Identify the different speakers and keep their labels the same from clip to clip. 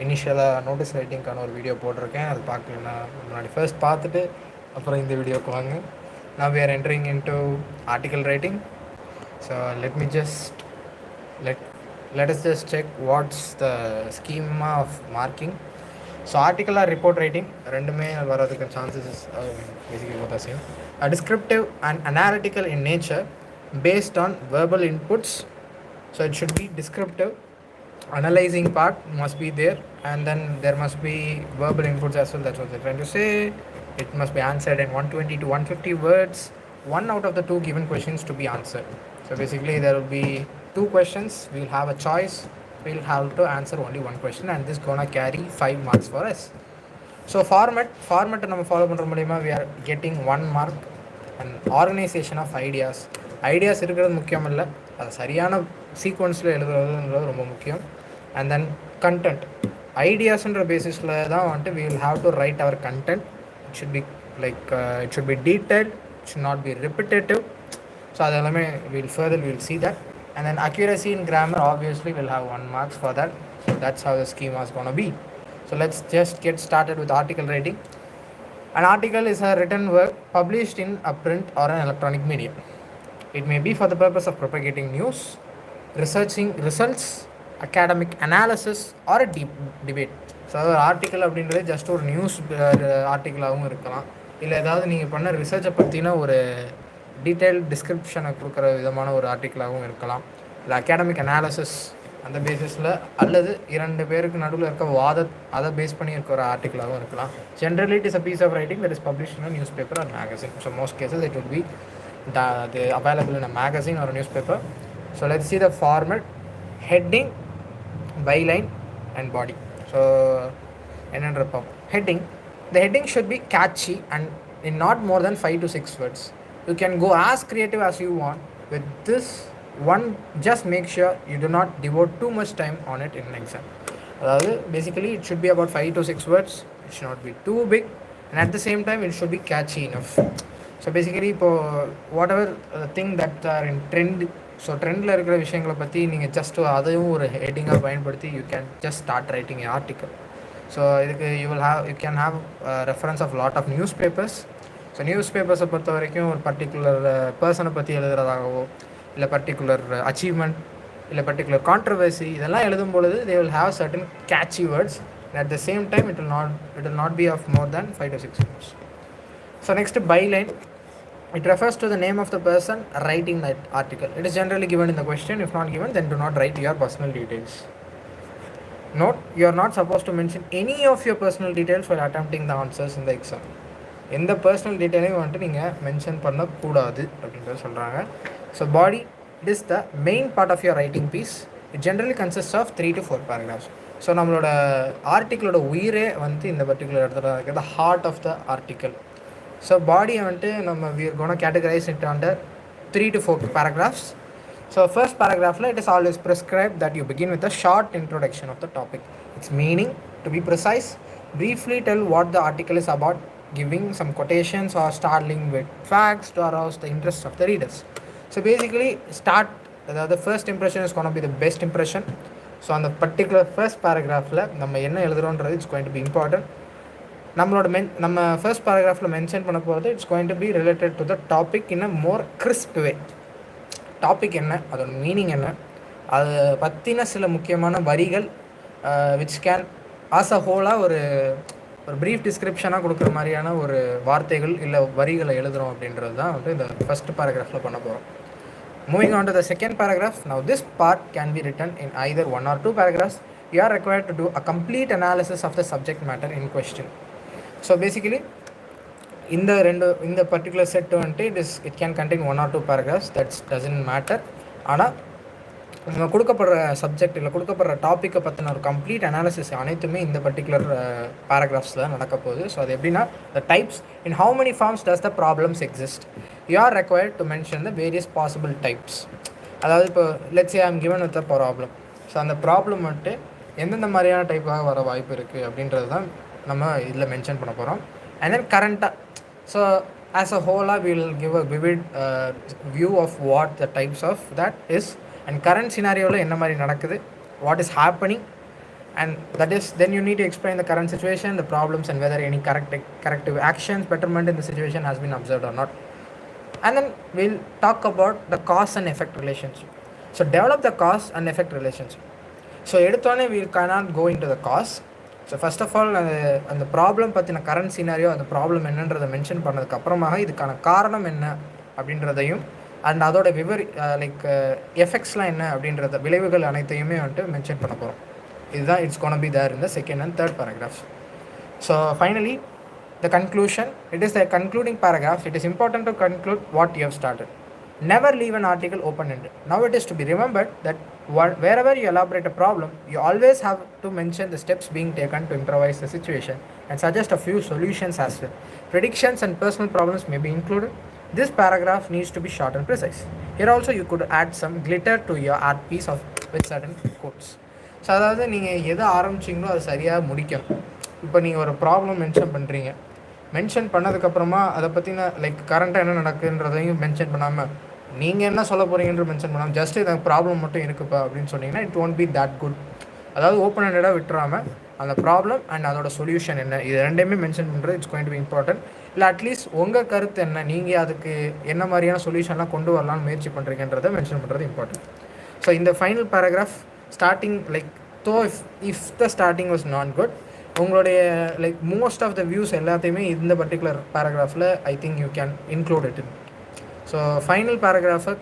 Speaker 1: இனிஷியலாக நோட்டீஸ் ரைட்டிங்க்கான ஒரு வீடியோ போட்டிருக்கேன். அது பார்க்கலன்னா முன்னாடி ஃபர்ஸ்ட் பார்த்துட்டு அப்புறம் இந்த வீடியோக்கு வாங்க. Now we are entering into article writing. So let let us just check what's the schema of marking. So article or report writing ரெண்டுமே வரதுக்கு chances basically both are same. A descriptive and analytical in nature based on verbal inputs. So it should be descriptive. Analyzing part must be there, and then there must be verbal inputs as well. That's what they're trying to say. It must be answered in 120 to 150 words. One out of the two given questions to be answered. So basically there will be two questions. We'll have a choice. We'll have to answer only one question, and this gonna carry 5 marks for us. So format நம்ம follow பண்ணுற மூலிமா we are getting 1 mark. And organization of ideas இருக்கிறது முக்கியம் இல்லை, அது சரியான சீக்வன்ஸில் எழுதுறதுன்றது ரொம்ப முக்கியம். அண்ட் தென் கண்டென்ட் ஐடியாஸ்ன்ற பேசிஸில் தான் வந்துட்டு we will have to write our content. It should be it should be detailed, it should not be repetitive. So அது எல்லாமே we'll see that. And then accuracy in grammar obviously will have 1 marks for that. So that's how the schema is going to be. So let's just get started with article writing. An article is a written work published in a print or an electronic medium. It may be for the purpose of propagating news, researching results, academic analysis or a deep debate. So அதாவது article அப்படின்றது just ஒரு news ஆர்டிக்கலாகவும் இருக்கலாம், இல்லை ஏதாவது நீங்கள் பண்ண ரிசர்ச்சை பற்றின ஒரு டீட்டெயில் டிஸ்கிரிப்ஷனை கொடுக்குற விதமான ஒரு ஆர்டிக்கலாகவும் இருக்கலாம், இல்லை அகாடமிக் அனாலிசிஸ் அந்த பேசிஸில், அல்லது 2 பேருக்கு நடுவில் இருக்க அதை பேஸ் பண்ணி இருக்கிற ஆர்டிக்கலாகவும் இருக்கலாம். Generally it is a piece of writing that is published in a newspaper or magazine. So most cases it would be available in a magazine or a newspaper. So let's see the format: heading, byline and body. So heading, the heading should be catchy and in not more than 5 to 6 words. You can go as creative as you want with this one. Just make sure you do not devote too much time on it in an exam. Basically it should be about 5 to 6 words. It should not be too big, and at the same time it should be catchy enough. So basically இப்போது whatever thing that are in trend, so ட்ரெண்டில் இருக்கிற விஷயங்களை பற்றி நீங்கள் just அதையும் ஒரு ஹெட்டிங்காக பயன்படுத்தி you can just start writing a article. So இதுக்கு you can have reference of lot of newspapers. So நியூஸ் பேப்பர்ஸை பொறுத்த வரைக்கும் ஒரு பர்டிகுலர் பர்சனை பற்றி எழுதுறதாகவோ, இல்லை பர்டிகுலர் அச்சீவ்மெண்ட், இல்லை பர்டிகுலர் கான்ட்ரவர்சி, இதெல்லாம் எழுதும் பொழுது they will have certain catchy words. At the same time it will not be of more than 5 to 6 words. So next, byline. It refers to the name of the person writing that article. It is generally given in the question. If not given, then do not write your personal details. Note, you are not supposed to mention any of your personal details while attempting the answers in the exam. எந்த personal டீட்டெயிலையும் வந்துட்டு நீங்கள் mention பண்ணக்கூடாது அப்படின்றத சொல்கிறாங்க. So body, it is the main part of your writing piece. It generally consist of 3 to 4 paragraphs. So நம்மளோட ஆர்டிக்கிளோட உயிரே வந்து இந்த பர்டிகுலர் இடத்துல இருக்கிறது heart of the article. So பாடியை வந்துட்டு நம்ம we are gonna categorize it under 3 to 4 paragraphs. So first paragraphல it is always prescribed that you begin with a short introduction of the topic, its meaning, to be precise, briefly tell what the article is about, giving some quotations or startling with facts to arouse the interest of the readers. So basically the first impression is going to be the best impression. So on the particular first paragraphல நம்ம என்ன எழுதுறோன்றது it's going to be important. நம்ம first பேராகிராஃபில் mention பண்ண போகிறது it's going to be related to the topic in a more crisp way. Topic என்ன, அதோட மீனிங் என்ன, அது பற்றின சில முக்கியமான வரிகள் விச் கேன் ஆஸ் அ ஹோலாக ஒரு ப்ரீஃப் டிஸ்கிரிப்ஷனாக கொடுக்குற மாதிரியான ஒரு வார்த்தைகள் இல்லை வரிகளை எழுதுகிறோம் அப்படின்றது தான் வந்து இந்த ஃபஸ்ட் பேராகிராஃபில் பண்ண போகிறோம். Moving on to the second paragraph. Now this part can be written in either 1 or 2 paragraphs. You are required to do a complete analysis of the subject matter in question. So basically இந்த particular set வந்துட்டு it can contain 1 or 2 paragraphs. That's doesn't matter. ஆனால் நம்ம கொடுக்கப்படுற subject இல்லை கொடுக்கப்படுற டாப்பிக்கை பற்றின ஒரு complete analysis அனைத்துமே இந்த பர்டிகுலர் பேராகிராஃப்ஸ் தான் நடக்க போகுது. ஸோ அது எப்படின்னா, the types, in how many forms does the problems exist, you are required to mention the various possible types. அதாவது இப்போ let's say I am given with a problem. So அந்த problem வந்துட்டு எந்தெந்த மாதிரியான டைப்பாக வர வாய்ப்பு இருக்குது அப்படின்றது தான் நம்ம இதில் மென்ஷன் பண்ண போகிறோம். அண்ட் தென் கரண்ட்டாக, ஸோ ஆஸ் அ ஹோலாக will give a vivid view of what the types of that is, and current சினாரியோவில் என்ன மாதிரி நடக்குது, what is happening, and that is then you need to explain the current situation, the problems, and whether any corrective actions, betterment in the situation has been observed or not. And then we'll talk about the cause and effect relationship. So develop the cause and effect relationship. So எடுத்தோடனே we cannot go into the cause. So first of all அந்த problem பற்றின current scenario அந்த problem என்னன்றதை mention பண்ணதுக்கு அப்புறமாக இதுக்கான காரணம் என்ன அப்படின்றதையும் அண்ட் அதோட லைக் எஃபெக்ட்ஸ்லாம் என்ன அப்படின்றத விளைவுகள் அனைத்தையுமே வந்துட்டு மென்ஷன் பண்ண போகிறோம். இதுதான் it's gonna be there in the second and third paragraph. So finally the conclusion, it is the concluding paragraph. It is important to conclude what you have started. Never leave an article open-ended. Now it is to be remembered that wherever you elaborate a problem, you always have to mention the steps being taken to improvise the situation and suggest a few solutions as well. Predictions and personal problems may be included. This paragraph needs to be short and precise. Here also you could add some glitter to your art piece with certain quotes. So அதாவது நீங்கள் எதை ஆரம்பிச்சிங்களோ அது சரியாக முடிக்கணும். இப்போ நீங்கள் ஒரு problem mention பண்ணதுக்கப்புறமா அதை பற்றின லைக் கரண்ட்டாக என்ன நடக்குன்றதையும் மென்ஷன் பண்ணாமல் நீங்கள் என்ன சொல்ல போகிறீங்கன்ற மென்ஷன் பண்ணாமல் ஜஸ்ட் இந்த ப்ராப்ளம் மட்டும் இருக்குப்பா அப்படின்னு சொன்னீங்கன்னா it won't be that good. அதாவது ஓப்பன் ஹெண்டடாக விட்டுறாமல் அந்த ப்ராப்ளம் அண்ட் அதோட சொல்யூஷன் என்ன இது ரெண்டையுமே மென்ஷன் பண்ணுறது it's going to be important. இல்லை அட்லீஸ்ட் உங்கள் கருத்து என்ன, நீங்கள் அதுக்கு என்ன மாதிரியான சொல்யூஷன்லாம் கொண்டு வரலாம்னு முயற்சி பண்ணுறீங்கன்றதை மென்ஷன் பண்ணுறது இம்பார்ட்டன்ட். ஸோ இந்த final paragraph starting like if the starting was not good, உங்களுடைய like most of the views எல்லாத்தையுமே இந்த பர்டிகுலர் பேராகிராஃபில் I think you can include it in. So final பேராகிராஃபை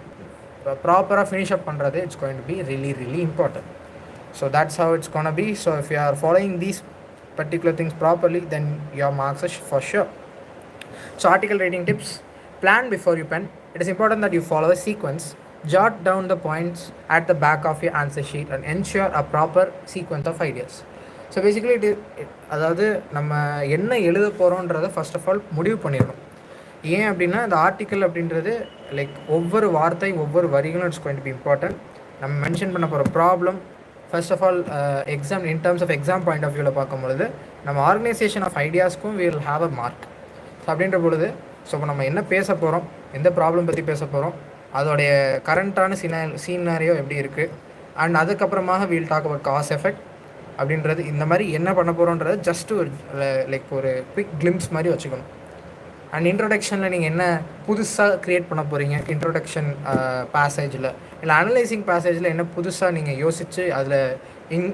Speaker 1: ப்ராப்பராக ஃபினிஷ் அப் பண்ணுறது it's going to be really important. So that's how it's gonna be. So if you are following these particular things properly, then your marks are for sure. So article writing tips: plan before you pen. It is important that you follow a sequence. Jot down the points at the back of your answer sheet and ensure a proper sequence of ideas. So basically அதாவது நம்ம என்ன எழுத போகிறோன்றதை first of all முடிவு பண்ணிடணும். ஏன் அப்படின்னா இந்த article அப்படின்றது லைக் ஒவ்வொரு வார்த்தை ஒவ்வொரு வரிகளும் it's going to be important. நம்ம மென்ஷன் பண்ண போகிற problem first of all exam in terms of exam point of வியூவில் பார்க்கும்பொழுது நம்ம ஆர்கனைசேஷன் ஆஃப் ஐடியாஸ்க்கும் we will have a mark. So அப்படின்ற பொழுது ஸோ இப்போ நம்ம என்ன பேச போகிறோம், எந்த ப்ராப்ளம் பற்றி பேச போகிறோம், அதோடைய கரண்ட்டான சீனாரியோ எப்படி இருக்குது, அண்ட் அதுக்கப்புறமாக we'll talk about cause effect அப்படின்றது இந்த மாதிரி என்ன பண்ண போகிறோன்றது ஜஸ்ட்டு ஒரு லைக் ஒரு குவிக் கிளிம்ஸ் மாதிரி வச்சுக்கணும். அண்ட் இன்ட்ரொடக்ஷனில் நீங்கள் என்ன புதுசாக க்ரியேட் பண்ண போகிறீங்க, இன்ட்ரொடக்ஷன் பேசேஜில் இல்லை அனலைசிங் பேசேஜில் என்ன புதுசாக நீங்கள் யோசித்து அதில்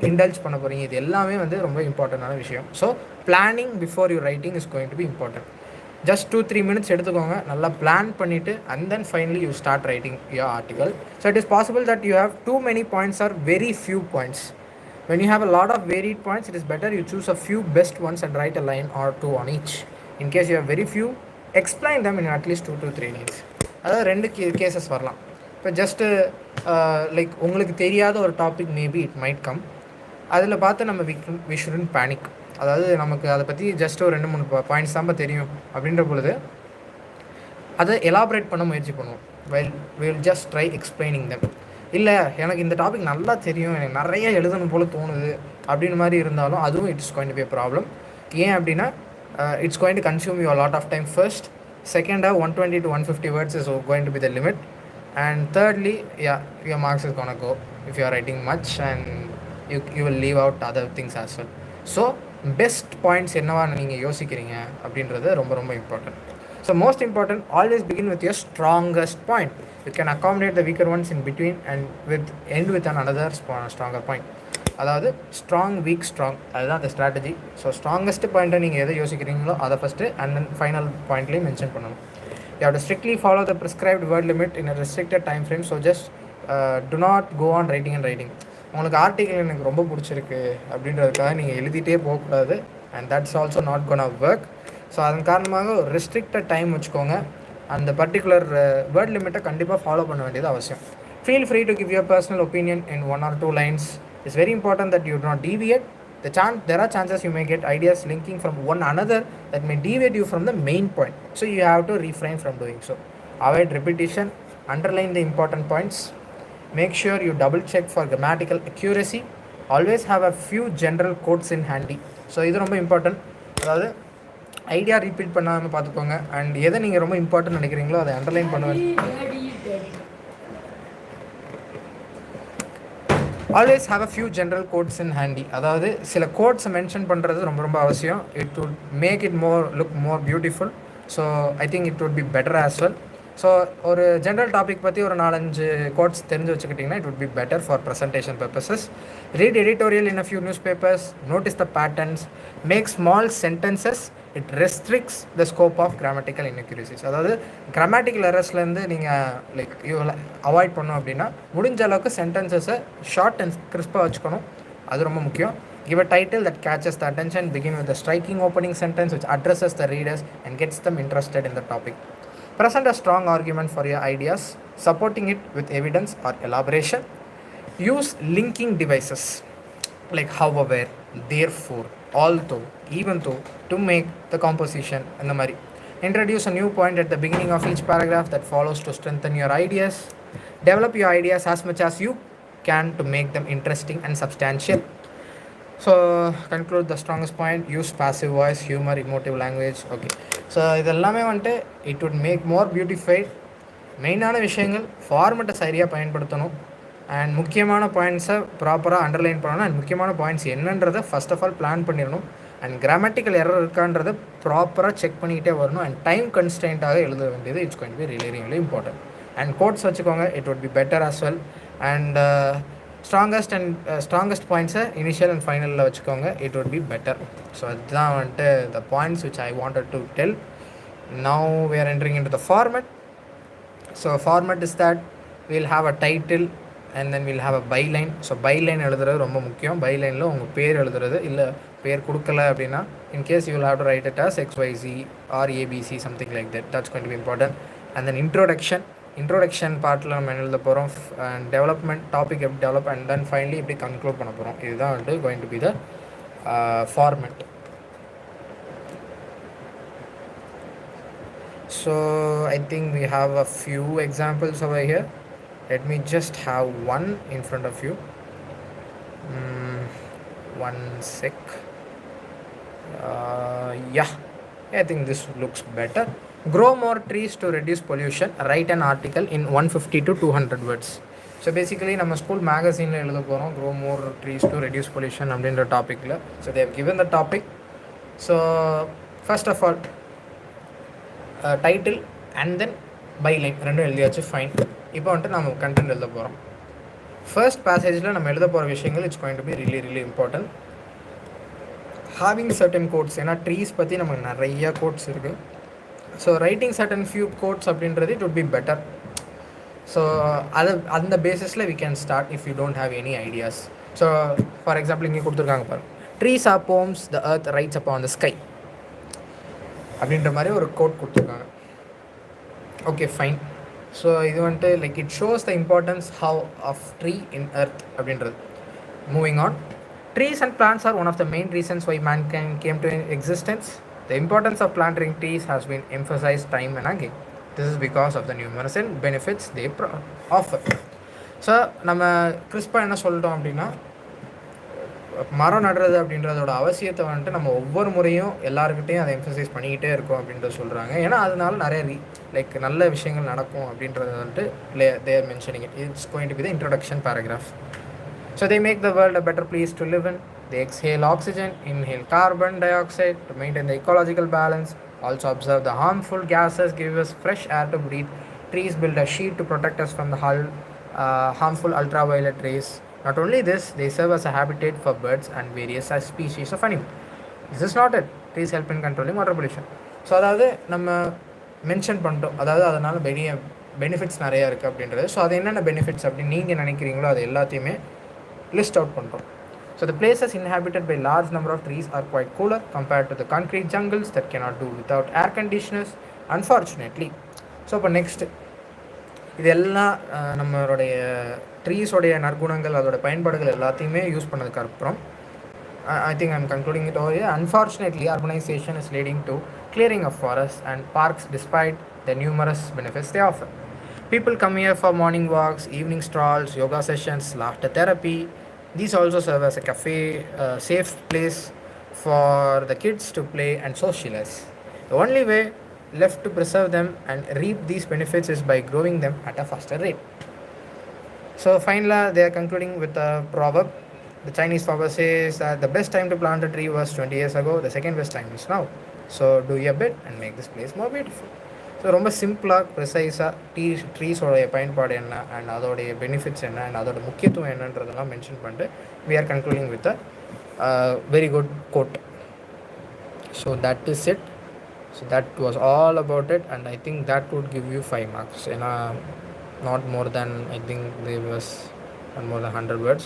Speaker 1: இன்டல்ஜ் பண்ண போகிறீங்க, இது எல்லாமே வந்து ரொம்ப இம்பார்ட்டண்டான விஷயம். So planning before your writing is going to be important. Just 2-3 minutes எடுத்துக்கோங்க, நல்லா பிளான் பண்ணிவிட்டு and then finally you start writing your article. So it is possible that you have too many points or very few points. When you have a lot of varied points, it is better you choose a few best ones and write a line or two on each. In case you have very few, explain them in at least 2 to 3 lines. அதாவது 2 cases வரலாம். இப்போ just like உங்களுக்கு தெரியாத ஒரு topic maybe it might come, அதில் பார்த்து நம்ம we shouldn't panic. அதாவது நமக்கு அதை பற்றி ஜஸ்ட் ஒரு 2-3 பாயிண்ட்ஸ் தான் தெரியும் அப்படின்ற பொழுது அதை எலாபரேட் பண்ண முயற்சி பண்ணுவோம். Will just try explaining them. இல்லை எனக்கு இந்த டாபிக் நல்லா தெரியும், எனக்கு நிறைய எழுதணும் போல் தோணுது அப்படின்னு மாதிரி இருந்தாலும் அதுவும் it's going to be a problem. ஏன் அப்படின்னா it's going to consume you lot of time first. செகண்டாக 120 to 150 words is going to be the limit. And thirdly, your marks is gonna go if you are writing much and you will leave out other things as well. So best points என்னவா நீங்கள் யோசிக்கிறீங்க அப்படின்றது ரொம்ப ரொம்ப important. So most important, always begin with your strongest point. You can accommodate the weaker ones in between and end with another stronger point. அதாவது strong week strong, அதுதான் அந்த strategy. So strongest பாயிண்ட்டை நீங்கள் எதை யோசிக்கிறீங்களோ அதை ஃபஸ்ட்டு அண்ட் தென் ஃபைனல் பாயிண்ட்லேயும் mention பண்ணணும். You have to strictly follow the prescribed word limit in a restricted time frame. So just do not go on writing and writing. உங்களுக்கு article எனக்கு ரொம்ப பிடிச்சிருக்கு அப்படின்றதுக்காக நீங்கள் எழுதிட்டே போகக்கூடாது. And that's also not gonna work. So அதன் காரணமாக ஒரு ரெஸ்ட்ரிக்டட் டைம் வச்சுக்கோங்க. அந்த பர்டிகுலர் வேர்ட் லிமிட்டை கண்டிப்பாக ஃபாலோ பண்ண வேண்டியது அவசியம். Feel free to give your personal opinion in 1 or 2 lines. It's very important that you do not deviate. There are chances you may get ideas linking from one another that may deviate you from the main point. So you have to refrain from doing so. Avoid repetition. Underline the important points. Make sure you double check for grammatical accuracy. Always have a few general quotes in handy. So இது ரொம்ப important. அதாவது idea repeat பண்ணாமல் பார்த்துக்கோங்க. And எதை நீங்கள் ரொம்ப important நினைக்கிறீங்களோ அதை அண்டர்லைன் பண்ணுவேன். Always have a few general quotes in handy. அதாவது சில கோட்ஸை மென்ஷன் பண்ணுறது ரொம்ப ரொம்ப அவசியம். It would make it look more beautiful. So I think it would be better as well. So ஒரு ஜென்ரல் டாபிக் பற்றி ஒரு 4-5 கோட்ஸ் தெரிஞ்சு வச்சுக்கிட்டிங்கன்னா it would be better for presentation purposes. Read editorial in a few newspapers, notice the patterns, make small sentences. It restricts the scope of grammatical inaccuracies. அதாவது grammatical எரர்ஸ்லேருந்து நீங்கள் like avoid பண்ணோம் அப்படின்னா முடிஞ்ச அளவுக்கு சென்டென்சஸை short and கிறிஸ்பாக வச்சுக்கணும். அது ரொம்ப முக்கியம். Give a title that catches the attention. Begin with a striking opening sentence which addresses the readers and gets them interested in the topic. Present a strong argument for your ideas, supporting it with evidence or elaboration. Use linking devices like however, therefore, although, even though to make the composition and the mari. Introduce a new point at the beginning of each paragraph that follows to strengthen your ideas. Develop your ideas as much as you can to make them interesting and substantial. So conclude the strongest point. Use passive voice, humour, emotive language. Okay, so இதெல்லாமே வந்துட்டு it would make more beautified. மெயினான விஷயங்கள் ஃபார்மெட்டை சரியாக பயன்படுத்தணும் and முக்கியமான பாயிண்ட்ஸை ப்ராப்பராக underline பண்ணணும். அண்ட் முக்கியமான பாயிண்ட்ஸ் என்னன்றதை ஃபஸ்ட் ஆஃப் ஆல் பிளான் பண்ணிடணும். அண்ட் கிராமட்டிக்கல் எரர் இருக்கான்றதை ப்ராப்பராக செக் பண்ணிக்கிட்டே வரணும். அண்ட் டைம் கன்ஸ்டன்ட்டாக எழுத வேண்டியது it's going to be really really important. And quotes வச்சுக்கோங்க, it would be better as well. And ஸ்ட்ராங்கஸ்ட் பாயிண்ட்ஸை இனிஷியல் அண்ட் ஃபைனலில் வச்சுக்கோங்க, it would be better. So அதுதான் வந்துட்டு the points which I wanted to tell. Now we are entering in to the format. So format is that will have a title and then will have a பைலைன். So பைலைன் எழுதுறது ரொம்ப முக்கியம். பைலைனில் உங்கள் பேர் எழுதுறது, இல்லை பேர் கொடுக்கல அப்படின்னா in case you will have to right it as XYZ or ABC, something like that. That's going to be important. And then introduction பார்ட்டில் நம்ம எழுத போகிறோம். அண்ட் டெவலப்மெண்ட், டாபிக் எப்படி டெவலப், அண்ட் தென் ஃபைனலி எப்படி கன்க்ளூட் பண்ண போகிறோம். இதுதான் வந்துட்டு going to be the format. So I think we have a few examples over here. Let me just have one in front of you. One sec. Yeah, I think this looks better. Grow more trees to reduce pollution. Write an article in 150 to 200 words. So basically நம்ம school மேகசீனில் எழுத போகிறோம் grow more trees to reduce pollution அப்படின்ற டாப்பிக்கில். So they've given the topic. So first of all title and then byline ரெண்டும் எழுதியாச்சு, fine. இப்போ வந்துட்டு நம்ம கண்டென்ட் எழுத போகிறோம். ஃபர்ஸ்ட் பேசேஜில் நம்ம எழுத போகிற விஷயங்கள் it's going to be really really important. Having certain quotes, ஏன்னா ட்ரீஸ் பற்றி நமக்கு நிறைய கோட்ஸ் இருக்குது. So writing certain few quotes அப்படின்றது it would be better. So அந்த பேசிஸில் we can start if you don't have any ideas. So for example இங்கே கொடுத்துருக்காங்க பாருங்க, trees are poems, the earth writes upon the sky அப்படின்ற மாதிரி ஒரு code கொடுத்துருக்காங்க. Okay, fine. ஸோ இது வந்துட்டு like it shows the importance how of tree in earth அப்படின்றது. Moving on, trees and plants are one of the main reasons why mankind came to existence. The importance of planting trees has been emphasized time and again. This is because of the numerous benefits they offer. So நம்ம கிறிஸ்பாக என்ன சொல்லிட்டோம் அப்படின்னா, மரம் நடுறது அப்படின்றதோட அவசியத்தை வந்துட்டு நம்ம ஒவ்வொரு முறையும் எல்லாருக்கிட்டையும் அதை எம்ஃபசைஸ் பண்ணிக்கிட்டே இருக்கோம் அப்படின்றத சொல்கிறாங்க. ஏன்னா அதனால நிறைய லைக் நல்ல விஷயங்கள் நடக்கும் அப்படின்றத வந்துட்டு they are mentioning it. It's going to be the introduction paragraph. So they make the world a better place to live in. They exhale oxygen, inhale carbon dioxide to maintain the ecological balance. Also observe the harmful gases, give us fresh air to breathe. Trees build a sheet to protect us from the harmful ultraviolet rays. Not only this, they serve as a habitat for birds and various species of animals. This is not it. Trees help in controlling water pollution. So அதாவது நம்ம mention பண்ணிட்டோம், அதாவது அதனால் benefits நிறையா இருக்குது அப்படின்றது. So அது என்னென்ன பெனிஃபிட்ஸ் அப்படின்னு நீங்கள் நினைக்கிறீங்களோ அது எல்லாத்தையுமே list out பண்ணுறோம். So the places inhabited by large number of trees are quite cooler compared to the concrete jungles that cannot do without air conditioners, unfortunately. So இப்போ நெக்ஸ்ட் இது எல்லாம் நம்மளுடைய ட்ரீஸோடைய நற்குணங்கள், அதோட பயன்பாடுகள் எல்லாத்தையுமே யூஸ் பண்ணதுக்கப்புறம் I think I'm concluding it over here. Unfortunately, urbanization is leading to clearing of forests and parks despite the numerous benefits they offer. People come here for morning walks, evening strolls, yoga sessions, laughter therapy. These also serve as a cafe, safe place for the kids to play and socialize. The only way left to preserve them and reap these benefits is by growing them at a faster rate. So finally, they are concluding with a proverb. The Chinese proverb says that the best time to plant a tree was 20 years ago. The second best time is now. So do your bit and make this place more beautiful. So ரொம்ப சிம்பிளாக ப்ரிசைஸாக ட்ரீஸோடைய பயன்பாடு என்ன and அதோடைய benefits என்ன and அதோட முக்கியத்துவம் என்னன்றதெல்லாம் mention பண்ணிட்டு we are concluding with a very good quote. So that is it. So that was all about it and I think that would give you 5 marks. ஏன்னா not more than, I think there was not more than 100 words.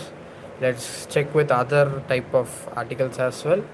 Speaker 1: Let's check with other type of articles as well.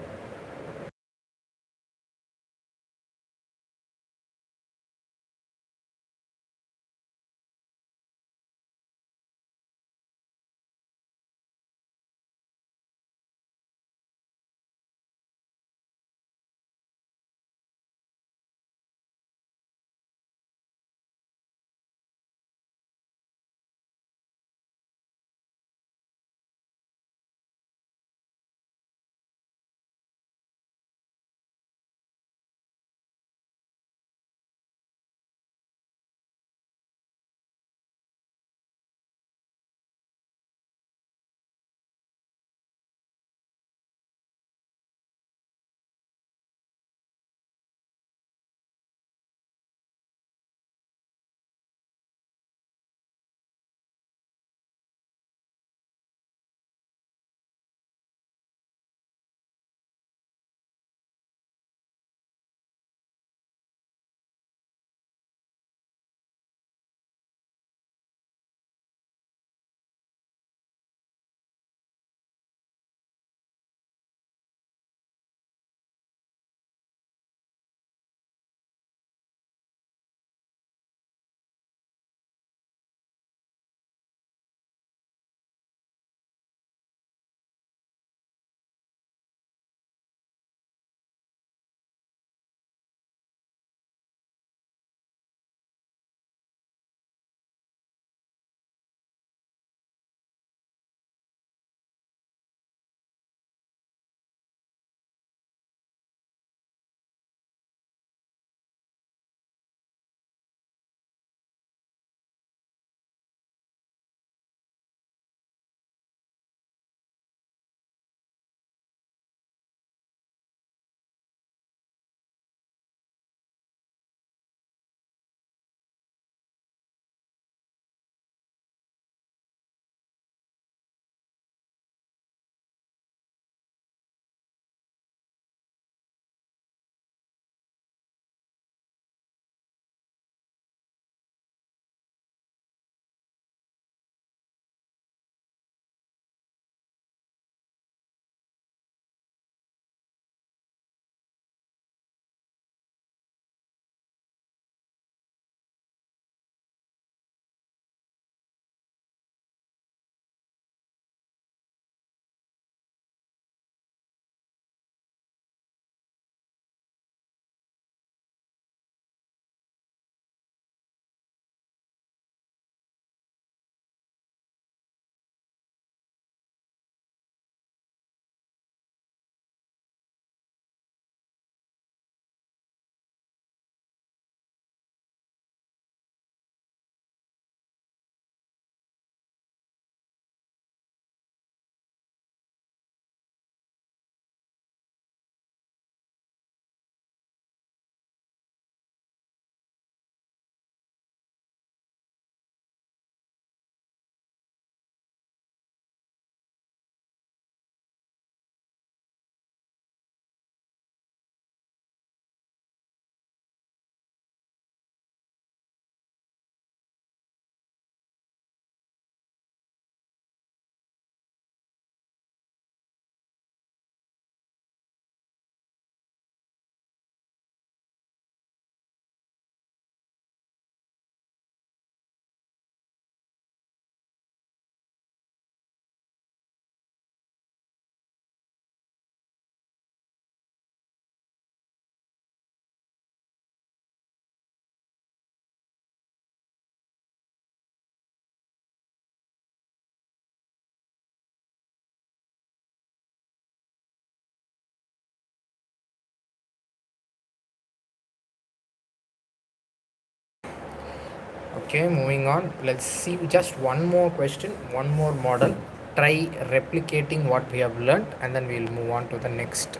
Speaker 1: Okay, moving on. Let's see just one more question, one more model. Try replicating what we have learned, and then we'll move on to the next.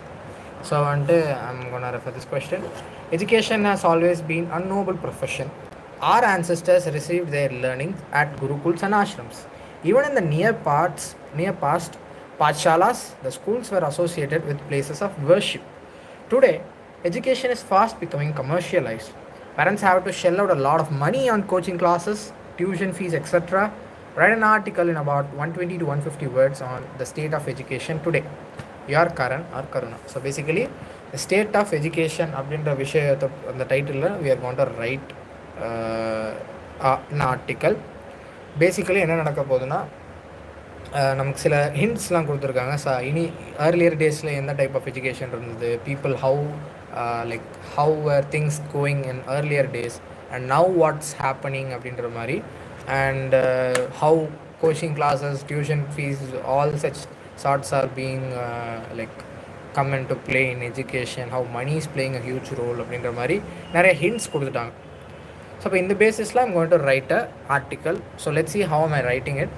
Speaker 1: So, I'm gonna refer this question. Education has always been a noble profession. Our ancestors received their learning at gurukuls and ashrams. Even in the near past, pathshalas, the schools were associated with places of worship. Today, education is fast becoming commercialized. Parents have to shell out a lot of money on coaching classes, tuition fees, etc. Write an article in about 120 to 150 words on the state of education today. Your Karan or Karuna. So basically, the state of education அப்படின்ற விஷயத்தை அந்த டைட்டிலில் we are going to write an article. Basically என்ன நடக்க போகுதுன்னா நமக்கு சில ஹிண்ட்ஸ்லாம் கொடுத்துருக்காங்க. இனி ஏர்லியர் டேஸில் எந்த டைப் ஆஃப் எஜுகேஷன் இருந்தது, people how like how are things going in earlier days and now what's happening அப்படின்ற மாதிரி, and how coaching classes, tuition fees, all such sorts are being like come into play in education, how money is playing a huge role அப்படின்ற மாதிரி நிறைய hints கொடுத்துட்டாங்க. So இப்போ இந்த பேசிஸில் I'm going to write a article. So let's see how am I writing it.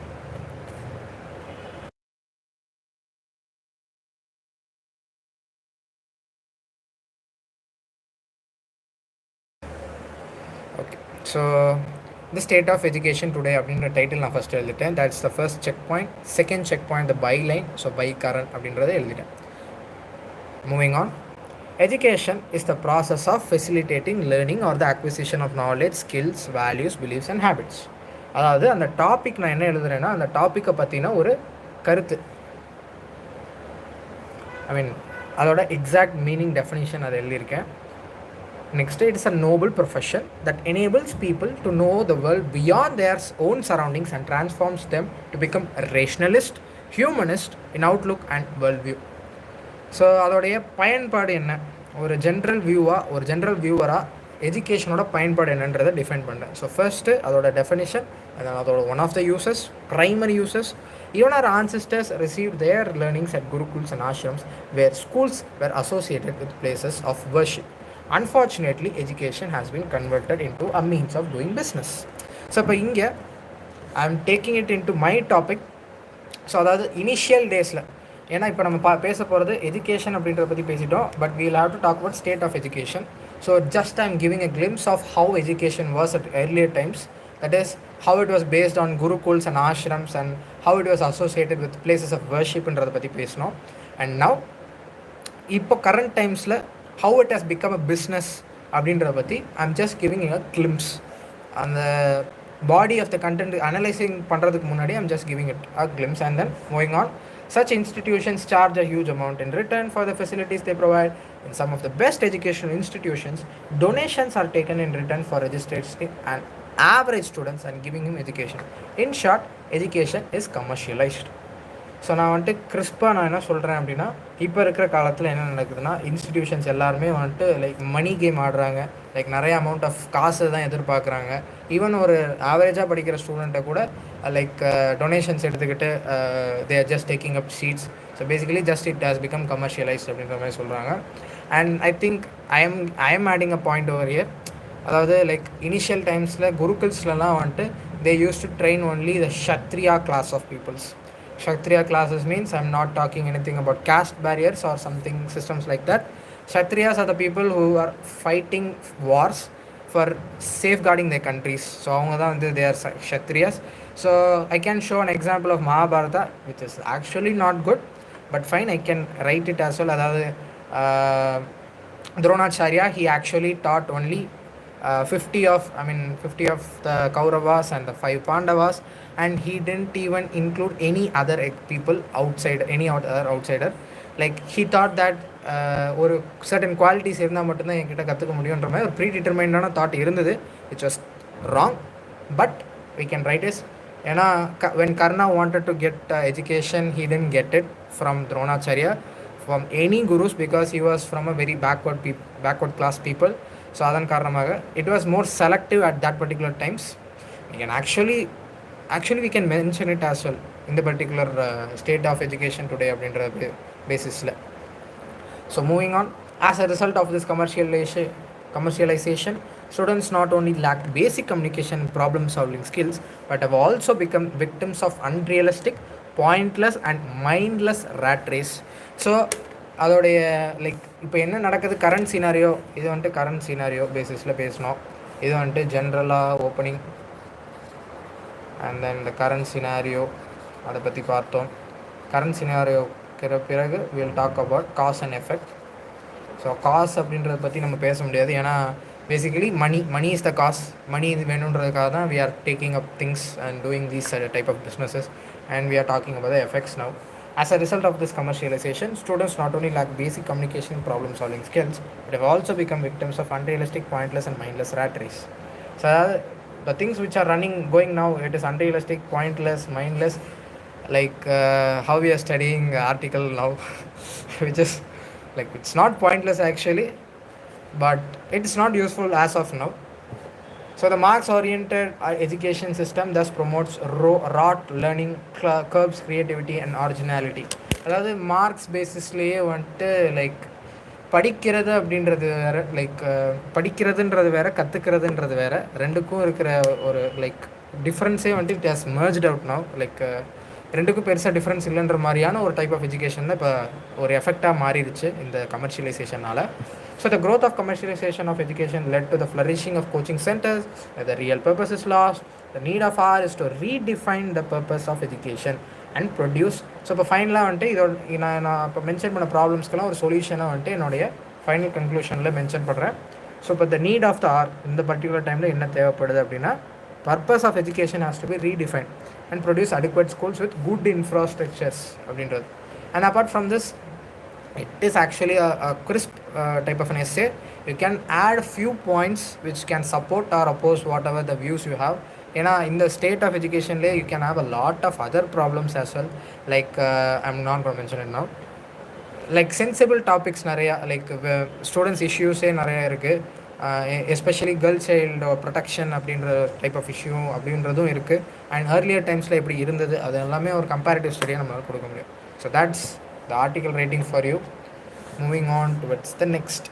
Speaker 1: Okay, so the state of education today அப்படின்ற title நான் first எழுதிட்டேன். That's the first check point. Second check point the byline. So by current அப்படின்றத எழுதிட்டேன். Moving on, education is the process of facilitating learning or the acquisition of knowledge, skills, values, beliefs and habits. அதாவது அந்த topic நான் என்ன எழுதுறேன்னா அந்த டாப்பிக்கை பற்றின ஒரு கருத்து, ஐ மீன் அதோட எக்ஸாக்ட் மீனிங் டெஃபினிஷன் அதை எழுதியிருக்கேன். Next, it's a Nobel profession that enables people to know the world beyond their own surroundings and transforms them to become rationalist, humanist in Outlook and world view. So அதோடைய பயன்பாடு என்ன, ஒரு general வியூவராக எஜுகேஷனோட பயன்பாடு என்னன்றதை define பண்ணுறேன். So first அதோட definition, அதோட one of the uses, primary uses. Even our ancestors received their learnings at gurukuls and ashrams where schools were associated with places of worship. Unfortunately, education has been converted into a means of doing business. So இப்போ இங்கே I am taking it in to my topic. So அதாவது initial டேஸில், ஏன்னா இப்போ நம்ம பேச போகிறது education அப்படின்றத பற்றி பேசிட்டோம், but we'll have to talk about state of education. So just I am giving a glimpse of how education was at earlier times, that is how it was based on gurukuls and ashrams and how it was associated with places of worshipன்றதை பற்றி பேசினோம். And now இப்போ current டைம்ஸில் how it has become a business அப்படின்றத பற்றி I am just giving a glimpse. அந்த body of the content analysing பண்ணுறதுக்கு முன்னாடி I am just giving it a glimpse. And then moving on, such institutions charge a huge amount in return for the facilities they provide. In some of the best educational institutions, donations are taken in return for registering an average students and giving him education. In short, education is commercialized. So நான் வந்துட்டு கிறிஸ்பாக நான் என்ன சொல்கிறேன் அப்படின்னா, இப்போ இருக்கிற காலத்தில் என்ன நடக்குதுன்னா, இன்ஸ்டிடியூஷன்ஸ் எல்லாருமே வந்துட்டு லைக் மணி கேம் ஆடுறாங்க. லைக் நிறைய அமௌண்ட் ஆஃப் காசு தான் எதிர்பார்க்குறாங்க. ஈவன் ஒரு ஆவரேஜாக படிக்கிற ஸ்டூடெண்ட்டை கூட லைக் டொனேஷன்ஸ் எடுத்துக்கிட்டு they are just taking up seats. So basically just it has become commercialised அப்படின்ற மாதிரி சொல்கிறாங்க. And I think I am adding a point over here. அதாவது லைக் இனிஷியல் டைம்ஸில் குருகுல்ஸ்லாம் வந்துட்டு they used to train only the Kshatriya class of peoples. Kshatriya classes means I'm not talking anything about caste barriers or something systems like that. Kshatriyas are the people who are fighting wars for safeguarding their countries. So avanga dhaan vandu they are Kshatriyas. So I can show an example of Mahabharata which is actually not good, but fine, I can write it as well. Adhaadu Dronacharya, he actually taught only 50 of the Kauravas and the 5 Pandavas, and he didn't even include any other people outside, any other outsider. Like he thought that ஒரு certain qualities இருந்தால் மட்டும்தான் என்கிட்ட கற்றுக்க முடியுன்ற மாதிரி ஒரு ப்ரீடிட்டர்மைண்டான thought இருந்தது, which was wrong, but we can write this. ஏன்னா when Karna wanted to get education, he didn't get it from Dronacharya, from any gurus, because he was from a very backward class people. So அதன் காரணமாக it was more selective at that particular times. We can actually we can mention it as well in the particular state of education today அப்படின்ற பேசிஸில். So moving on, as a result of this commercialization commercialization, students not only lacked basic communication and problem solving skills but have also become victims of unrealistic, pointless and mindless rat race. So அதோடைய like இப்போ என்ன நடக்குது current scenario, இது வந்துட்டு current scenario பேசிஸில் பேசினோம். இது வந்துட்டு ஜென்ரலாக ஓப்பனிங் அண்ட் தென் இந்த கரண்ட் சினாரியோ அதை பற்றி பார்த்தோம். கரண்ட் சினாரியோக்கிற பிறகு will talk about cause and effect. So cause அப்படின்றத பற்றி நம்ம பேச முடியாது, ஏன்னா basically money is the cause. Money இது வேணுன்றதுக்காக தான் we are taking up things and doing these type of businesses and we are talking about the effects now. As a result of this commercialization, students not only lack basic communication and problem solving skills but have also become victims of unrealistic, pointless and mindless rat race. So the things which are going now, it is unrealistic, pointless, mindless, like how we are studying article now which is like it's not pointless actually, but it's not useful as of now. So the marks oriented education system thus promotes rote learning, curbs creativity and originality. அதாவது marks பேசிஸ்லேயே வந்துட்டு like படிக்கிறது அப்படின்றது வேறு, like படிக்கிறதுன்றது வேறு, கற்றுக்கிறதுன்றது வேறு, ரெண்டுக்கும் இருக்கிற ஒரு லைக் டிஃப்ரென்ஸே வந்துட்டு it has merged out now. Like ரெண்டுக்கும் பெருசாக டிஃப்ரென்ஸ் இல்லைன்ற மாதிரியான ஒரு டைப் ஆஃப் எஜுகேஷன் தான் இப்போ ஒரு எஃபெக்டாக மாறிடுச்சு இந்த கமர்ஷியலைசேஷனால். So the growth of commercialization of education led to the flourishing of coaching centers, where the real purpose is lost. The need of hour is to redefine the purpose of education and produce. So இப்போ ஃபைனலாக வந்துட்டு இதோட நான் இப்போ mention பண்ண ப்ராப்ளம்ஸ்க்கெல்லாம் ஒரு சொல்யூஷனாக வந்துட்டு என்னுடைய ஃபைனல் கன்க்ளூஷனில் மென்ஷன் பண்ணுறேன். ஸோ இப்போ the need of the are இந்த பர்டிகுலர் டைமில் என்ன தேவைப்படுது அப்படின்னா, purpose of education has to be redefine and produce adequate schools with good infrastructures அப்படின்றது. And apart from this, it is actually a crisp type of an essay. You can add few points which can support or oppose whatever the views you have. ஏன்னா இந்த state of எஜுகேஷன்லேயே you can have a lot of other problems as well. Like I'm not gonna mention it now. Like sensible topics நிறையா, like students இஷ்யூஸே நிறையா இருக்குது. Especially girl child protection அப்படின்ற type of issue அப்படின்றதும் இருக்குது. And earlier டைம்ஸில் எப்படி இருந்தது அது எல்லாமே ஒரு கம்பேரிட்டிவ் ஸ்டடியாக நம்மளால் கொடுக்க முடியும். So that's the article rating for you. Moving on towards the next.